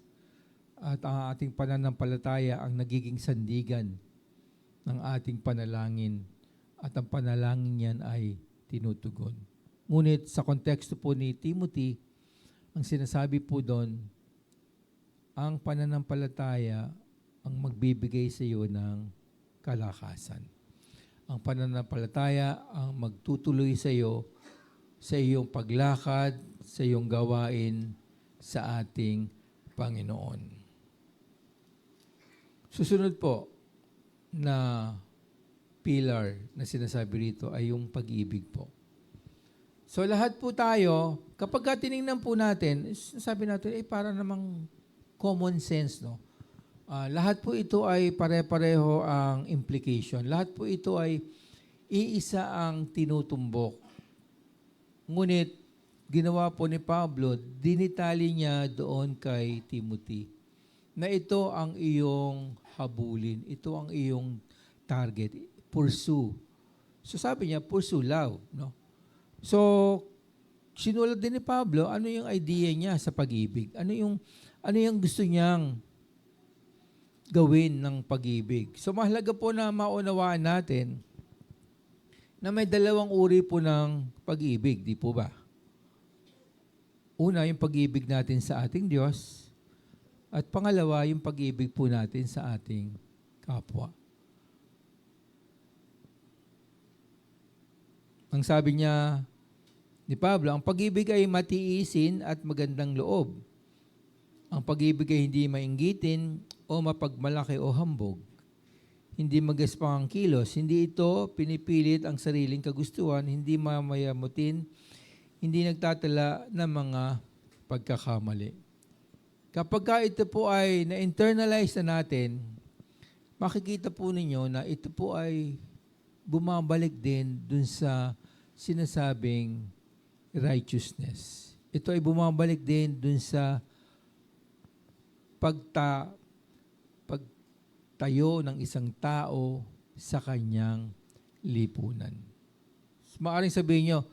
at ang ating pananampalataya ang nagiging sandigan ng ating panalangin at ang panalangin niyan ay tinutugon. Ngunit sa konteksto po ni Timothy, ang sinasabi po doon, ang pananampalataya ang magbibigay sa iyo ng kalakasan. Ang pananampalataya ang magtutuloy sa iyo sa iyong paglakad, sa iyong gawain sa ating Panginoon. Susunod po na pillar na sinasabi rito ay yung pag-ibig po. So lahat po tayo, kapag tinignan po natin, sabi natin, para namang common sense, no? Lahat po ito ay pare-pareho ang implication. Lahat po ito ay iisa ang tinutumbok. Ngunit, ginawa po ni Pablo, dinitali niya doon kay Timothy na ito ang iyong habulin, ito ang iyong target, pursue. So sabi niya, pursue love, no? So, sinulat din ni Pablo, ano yung idea niya sa pag-ibig? Ano yung gusto niyang gawin ng pag-ibig? So, mahalaga po na maunawaan natin na may dalawang uri po ng pag-ibig, di po ba? Una, yung pag-ibig natin sa ating Diyos. At pangalawa, yung pag-ibig po natin sa ating kapwa. Ang sabi niya ni Pablo, ang pag-ibig ay matiisin at magandang loob. Ang pag-ibig ay hindi mainggitin o mapagmalaki o hambog. Hindi magaspang ang kilos. Hindi ito pinipilit ang sariling kagustuhan. Hindi mamayamutin. Hindi nagtatala ng mga pagkakamali. Kapag ito po ay na-internalize na natin, makikita po ninyo na ito po ay bumabalik din dun sa sinasabing righteousness. Ito ay bumabalik din dun sa pagtayo ng isang tao sa kanyang lipunan. Maaring sabihin nyo,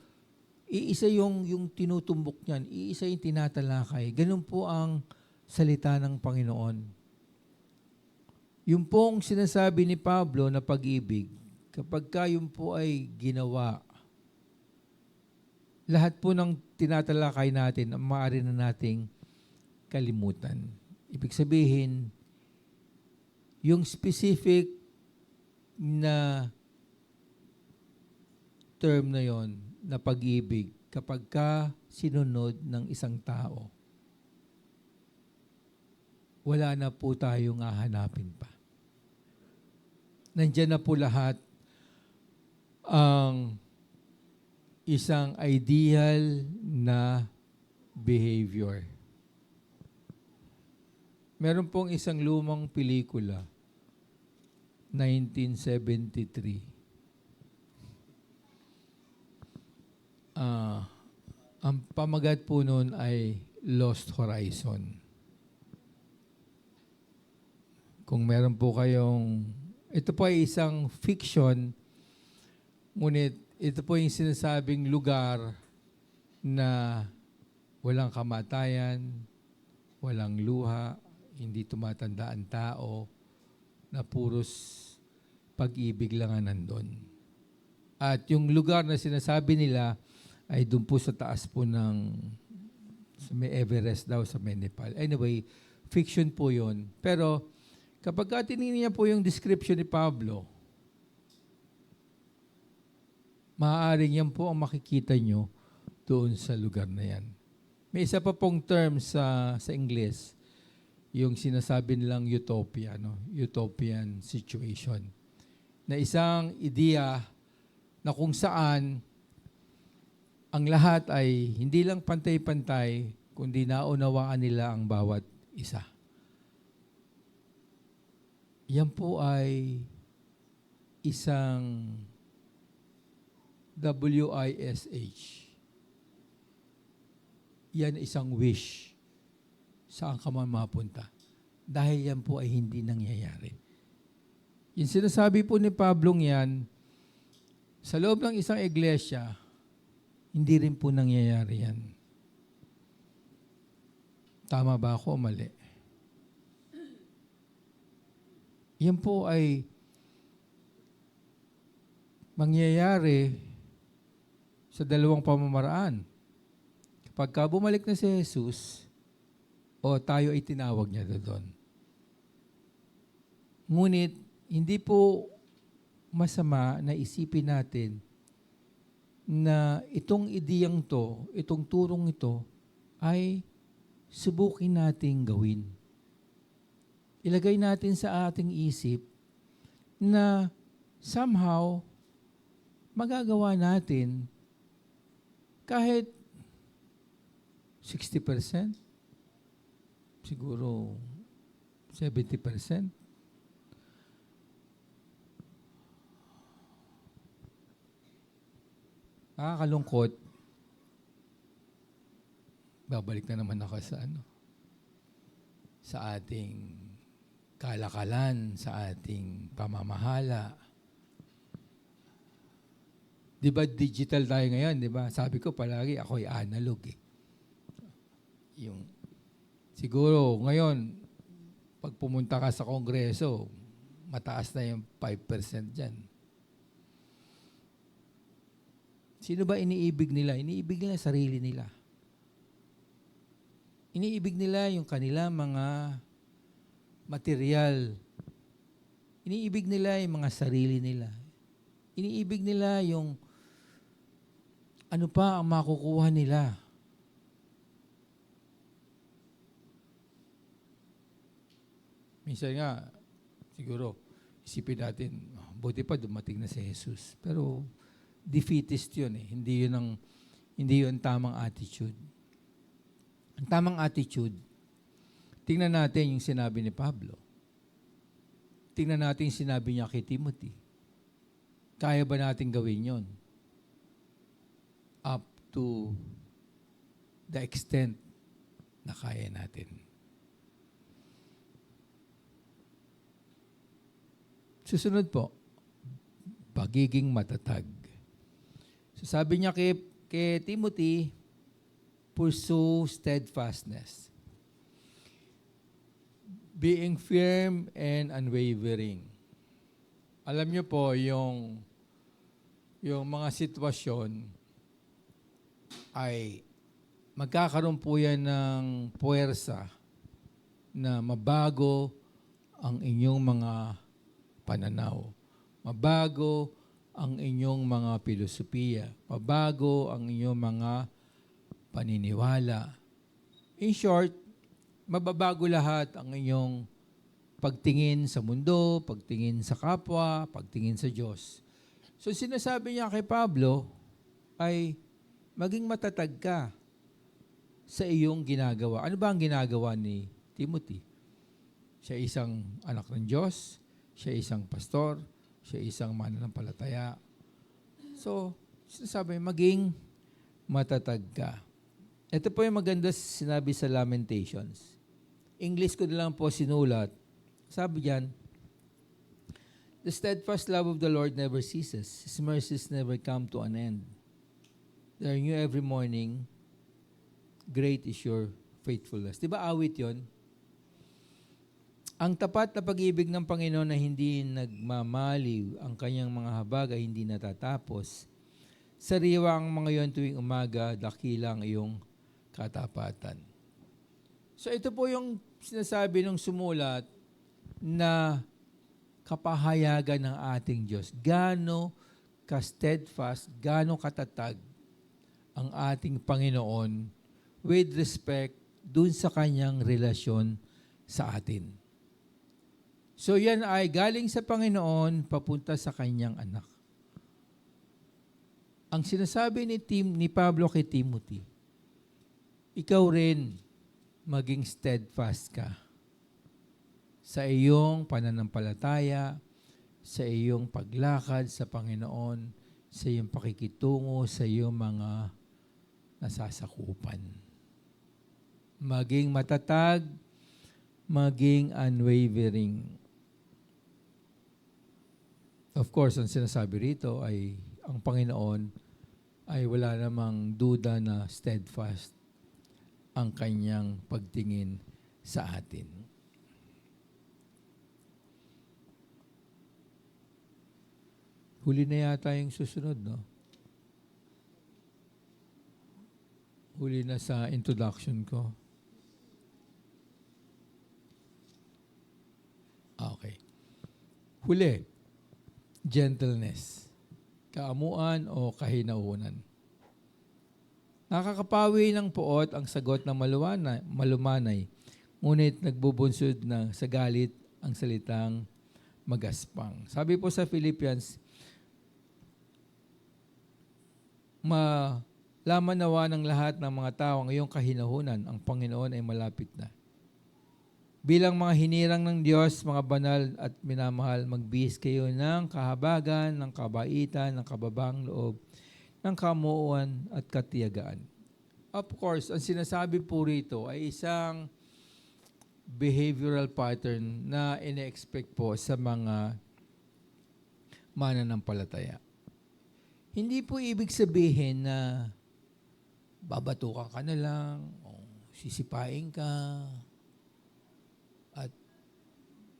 iisa yung tinutumbok niyan, iisa yung tinatalakay. Ganun po ang salita ng Panginoon. Yung pong sinasabi ni Pablo na pag-ibig, kapag yun po ay ginawa, lahat po ng tinatalakay natin, ang maaari na nating kalimutan. Ibig sabihin, yung specific na term na yon na pag-ibig, kapag sinunod ng isang tao, wala na po tayong hahanapin pa. Nandiyan na po lahat ang isang ideal na behavior. Meron pong isang lumang pelikula, 1973. Ang pamagat po noon ay Lost Horizon. Kung meron po kayong, ito po ay isang fiction, ngunit ito po yung sinasabing lugar na walang kamatayan, walang luha, hindi tumatanda ang tao, na puros pag-ibig lang ang nandun. At yung lugar na sinasabi nila ay doon po sa taas po sa may Everest daw sa Nepal. Anyway, fiction po yun. Pero kapag tinignan niya po yung description ni Pablo, maaaring yan po ang makikita nyo doon sa lugar na yan. May isa pa pong term sa English, yung sinasabi nilang utopia, no? Utopian situation. Na isang ideya na kung saan ang lahat ay hindi lang pantay-pantay, kundi naunawaan nila ang bawat isa. Yan po ay isang WISH. Yan isang wish saan ka man mapunta. Dahil yan po ay hindi nangyayari. Yung sinasabi po ni Pablong yan, sa loob ng isang iglesia, hindi rin po nangyayari yan. Tama ba ako o mali? Yan po ay mangyayari sa dalawang pamamaraan. Kapag ka bumalik na si Jesus, o tayo ay tinawag niya doon. Ngunit, hindi po masama na isipin natin na itong ideyang to, itong turong ito, ay subukin nating gawin. Ilagay natin sa ating isip na somehow magagawa natin kahit 60%, siguro 70%. Nakakalungkot. Babalik na naman ako sa ating kalakalan, sa ating pamamahala. Di ba digital tayo ngayon, di ba? Sabi ko palagi, ako ay analog eh. Siguro ngayon, pag pumunta ka sa kongreso, mataas na yung 5% dyan. Sino ba iniibig nila? Iniibig nila sarili nila. Iniibig nila yung kanila mga material. Iniibig nila yung mga sarili nila. Iniibig nila yung ano pa ang makukuha nila. Minsan nga, siguro, isipin natin, buti pa dumating na si Jesus. Pero, defeatist yun eh. Hindi yun tamang attitude. Ang tamang attitude, tingnan natin yung sinabi ni Pablo. Tingnan natin yung sinabi niya kay Timothy. Kaya ba natin gawin yon? Up to the extent na kaya natin. Susunod po, pagiging matatag. So sabi niya kay Timothy, pursue steadfastness. Being firm and unwavering. Alam niyo po, yung mga sitwasyon ay magkakaroon po yan ng puwersa na mabago ang inyong mga pananaw. Mabago ang inyong mga filosofiya. Mabago ang inyong mga paniniwala. In short, mababago lahat ang inyong pagtingin sa mundo, pagtingin sa kapwa, pagtingin sa Diyos. So sinasabi niya kay Pablo ay maging matatag ka sa iyong ginagawa. Ano ba ang ginagawa ni Timothy? Siya isang anak ng Diyos, siya isang pastor, siya isang mananampalataya. So, sinasabi, maging matatag ka. Ito po yung maganda sinabi sa Lamentations. English ko na lang po sinulat. Sabi diyan, the steadfast love of the Lord never ceases. His mercies never come to an end. They are new every morning. Great is your faithfulness. Diba awit yon? Ang tapat na pag-ibig ng Panginoon na hindi nagmamaliw, ang kanyang mga habag ay hindi natatapos. Sariwa ang mga yon tuwing umaga, dakilang iyong katapatan. So ito po yung sinasabi ng sumulat na kapahayagan ng ating Diyos. Gaano ka-steadfast, gaano katatag ang ating Panginoon with respect dun sa kanyang relasyon sa atin. So yan ay galing sa Panginoon papunta sa kanyang anak. Ang sinasabi ni Pablo kay Timothy, ikaw rin maging steadfast ka sa iyong pananampalataya, sa iyong paglakad sa Panginoon, sa iyong pakikitungo sa iyong mga nasasakupan. Maging matatag, maging unwavering. Of course, ang sinasabi rito ay ang Panginoon ay wala namang duda na steadfast ang kanyang pagtingin sa atin. Huli na yata yung susunod, no? Huli na sa introduction ko. Okay. Huli, gentleness. Kaamuan o kahinaunan. Nakakapawi ng puot ang sagot ng malumanay, ngunit nagbubunsod sa galit ang salitang magaspang. Sabi po sa Philippians, malaman nawa ng lahat ng mga tao ang iyong kahinahunan, ang Panginoon ay malapit na. Bilang mga hinirang ng Diyos, mga banal at minamahal, magbihis kayo ng kahabagan, ng kabaitan, ng kababang loob, ng kamuuan at katiyagaan. Of course, ang sinasabi po rito ay isang behavioral pattern na ine-expect po sa mga mananampalataya. Hindi po ibig sabihin na babatukan ka na lang, o sisipain ka, at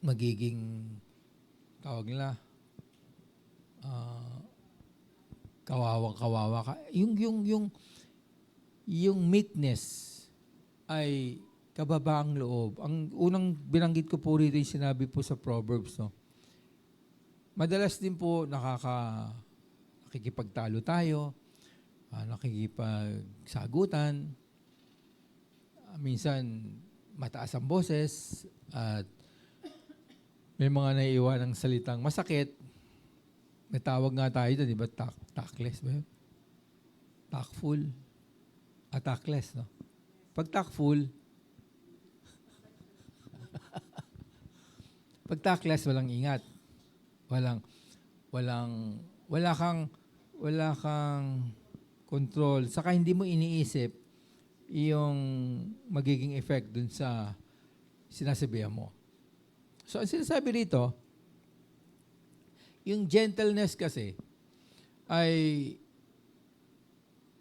magiging, tawag nila, kawawang-kawawa ka. Yung meekness ay kababaang loob. Ang unang binanggit ko po rito yung sinabi po sa Proverbs, no? Madalas din po nakikipagtalo tayo, nakikipagsagutan, minsan mataas ang boses, at may mga naiiwan ng salitang masakit. May tawag nga tayo doon, di ba? Tactless ba yun? Tactful. Tactless, no? Pag tactful, pag tactless, walang ingat. Wala kang control. Saka hindi mo iniisip yung magiging effect dun sa sinasabihan mo. So, ang sinasabi rito, yung gentleness kasi ay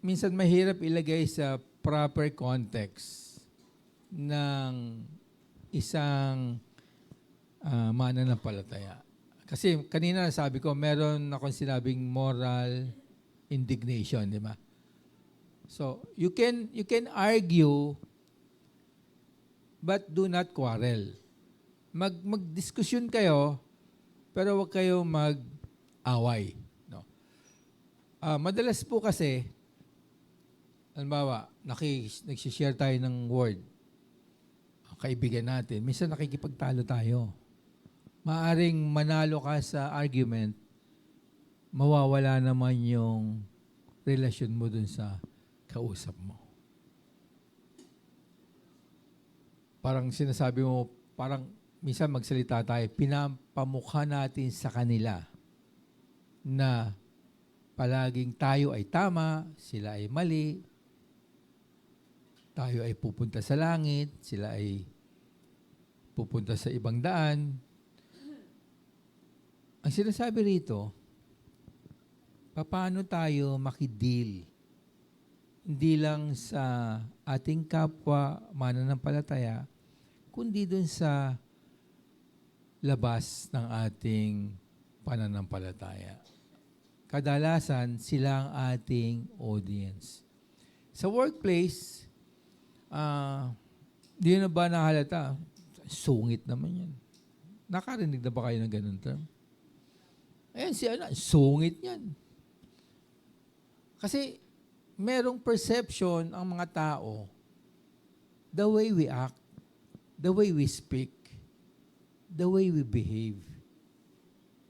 minsan mahirap ilagay sa proper context ng isang mananampalataya. Kasi kanina sabi ko, meron akong sinabing moral indignation, di ba? So, you can argue, but do not quarrel. Magdiskusyon kayo, pero huwag kayo mag-away. No? Madalas po kasi, halimbawa, nagsishare tayo ng word, kaibigan natin, minsan nakikipagtalo tayo. Maaring manalo ka sa argument, mawawala naman yung relasyon mo dun sa kausap mo. Parang sinasabi mo, parang minsan magsalita tayo, pinapamukha natin sa kanila na palaging tayo ay tama, sila ay mali, tayo ay pupunta sa langit, sila ay pupunta sa ibang daan. Ang sinasabi rito, paano tayo makideal? Hindi lang sa ating kapwa mananampalataya, kundi dun sa labas ng ating pananampalataya. Kadalasan, sila ang ating audience. Sa workplace, di na ba nahalata? Sungit naman yan. Nakarinig na ba kayo ng ganun term? Ayan, sungit yan. Kasi merong perception ang mga tao, the way we act, the way we speak, the way we behave,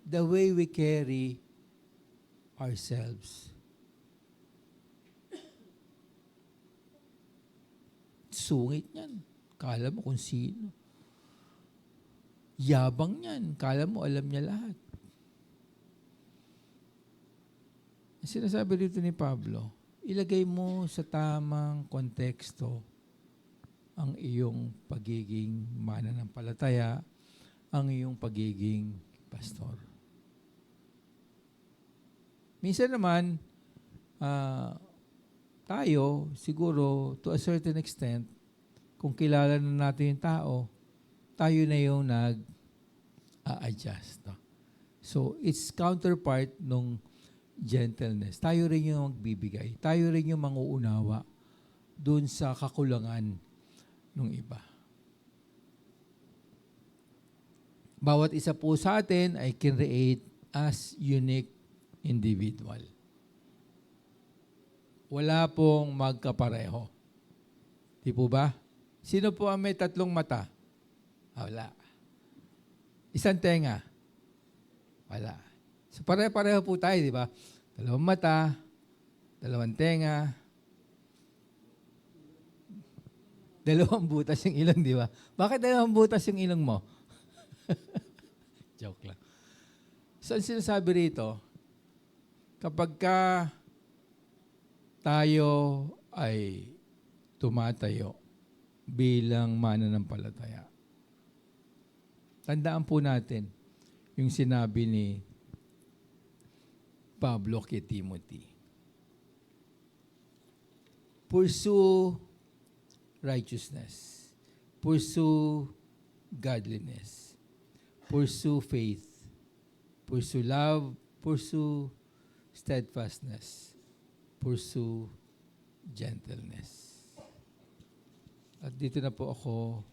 the way we carry ourselves. Sungit yan. Kala mo kung sino. Yabang yan. Kala mo alam niya lahat. Sinasabi dito ni Pablo, ilagay mo sa tamang konteksto ang iyong pagiging mananampalataya, ang iyong pagiging pastor. Minsan naman, tayo, siguro, to a certain extent, kung kilala na natin yung tao, tayo na yung nag-a-adjust. No? So, it's counterpart nung gentleness. Tayo rin yung magbibigay. Tayo rin yung manguunawa dun sa kakulangan ng iba. Bawat isa po sa atin ay create as unique individual. Wala pong magkapareho. Di po ba? Sino po ang may tatlong mata? Wala. Isang tenga? Wala. So pare-pareho po tayo, di ba? Dalawang mata, dalawang tenga, dalawang butas yung ilong, di ba? Bakit dalawang butas yung ilong mo? Joke lang. So, ang sinasabi rito, kapag ka tayo ay tumatayo bilang mananampalataya, tandaan po natin yung sinabi ni Pablo kay Timothy. Pursue righteousness. Pursue godliness. Pursue faith. Pursue love. Pursue steadfastness. Pursue gentleness. At dito na po ako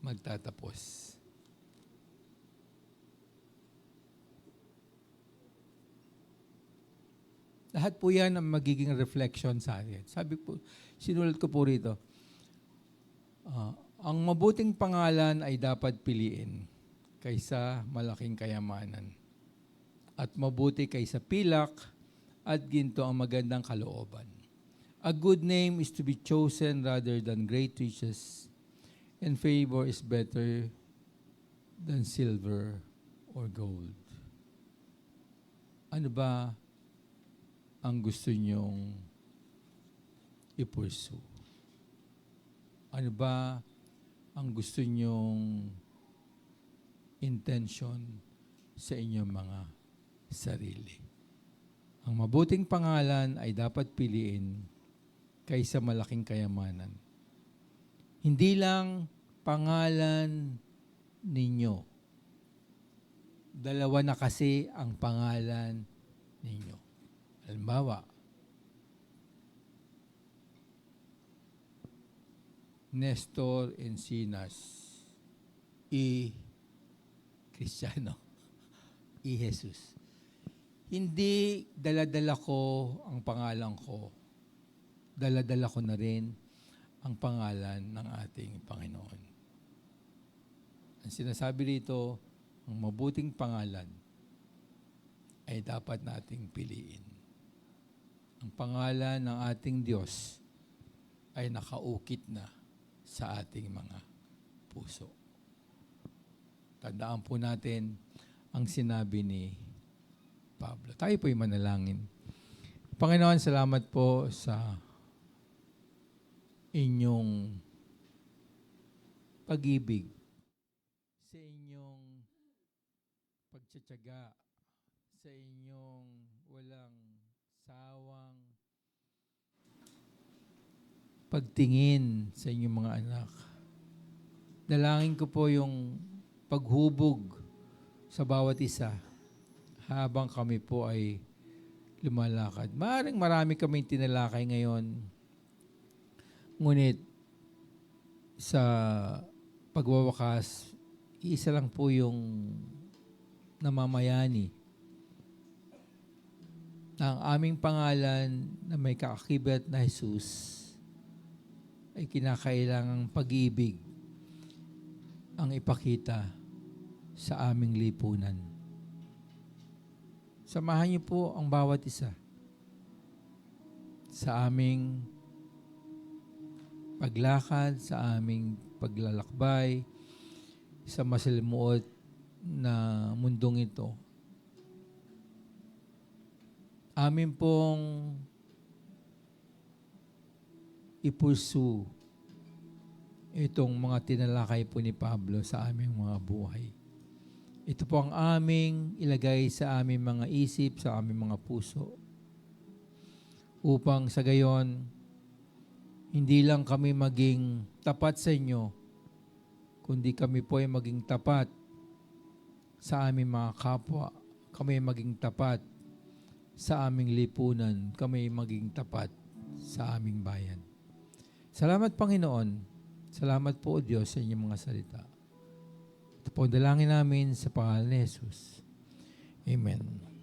magtatapos. Lahat po yan ang magiging reflection sa atin. Sabi po, sinulat ko po rito, ang mabuting pangalan ay dapat piliin kaysa malaking kayamanan. At mabuti kaysa pilak at ginto ang magandang kalooban. A good name is to be chosen rather than great riches, and favor is better than silver or gold. Ano ba ang gusto nyong i-pursue? Ano ba ang gusto nyong intention sa inyong mga sarili? Ang mabuting pangalan ay dapat piliin kaysa malaking kayamanan. Hindi lang pangalan ninyo. Dalawa na kasi ang pangalan ninyo. Halimbawa, Nestor Encinas, Cristiano, Jesus. Hindi dala-dala ko ang pangalan ko. Dala-dala ko na rin ang pangalan ng ating Panginoon. Ang sinasabi rito, ang mabuting pangalan ay dapat nating piliin. Ang pangalan ng ating Diyos ay nakaukit na sa ating mga puso. Tandaan po natin ang sinabi ni Pablo. Tayo po'y manalangin. Panginoon, salamat po sa inyong pag-ibig, sa inyong pagtsatsaga, sa inyong walang sawang pagtingin sa inyong mga anak. Dalangin ko po yung paghubog sa bawat isa habang kami po ay lumalakad. Maaaring marami kaming tinalakay ngayon, ngunit sa pagwawakas, isa lang po yung namamayani. Ang aming pangalan na may kaakibat na Jesus ay kinakailangang pag-ibig ang ipakita sa aming lipunan. Samahan niyo po ang bawat isa sa aming paglakad, sa aming paglalakbay, sa masalimuot na mundong ito. Amin pong i-pursue itong mga tinalakay po ni Pablo sa aming mga buhay. Ito po ang aming ilagay sa aming mga isip, sa aming mga puso. Upang sa gayon, hindi lang kami maging tapat sa inyo, kundi kami po ay maging tapat sa aming mga kapwa. Kami ay maging tapat sa aming lipunan. Kami ay maging tapat sa aming bayan. Salamat, Panginoon. Salamat po, O Diyos, sa inyong mga salita. Ito po ang dalangin namin sa pangalan ni Jesus. Amen.